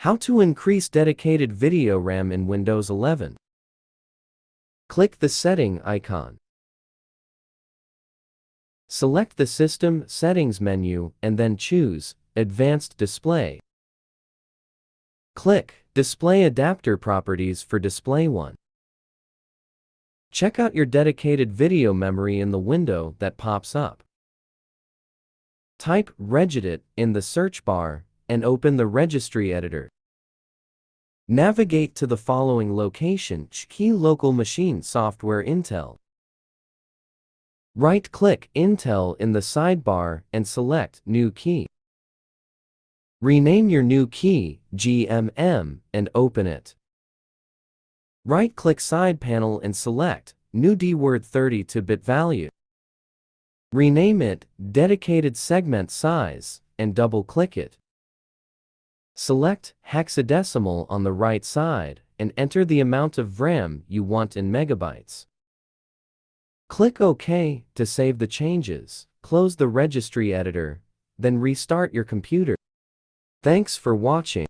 How to increase dedicated video RAM in Windows 11. Click the setting icon. Select the System Settings menu and then choose Advanced Display. Click Display Adapter Properties for Display 1. Check out your dedicated video memory in the window that pops up. Type regedit in the search bar and open the registry editor. Navigate to the following location: Key Local Machine Software Intel. Right-click Intel in the sidebar and select New Key. Rename your new key GMM and open it. Right-click side panel and select New DWORD 32-bit value. Rename it Dedicated Segment Size and double-click it. Select hexadecimal on the right side and enter the amount of VRAM you want in megabytes. Click OK to save the changes. Close the registry editor, then restart your computer. Thanks for watching.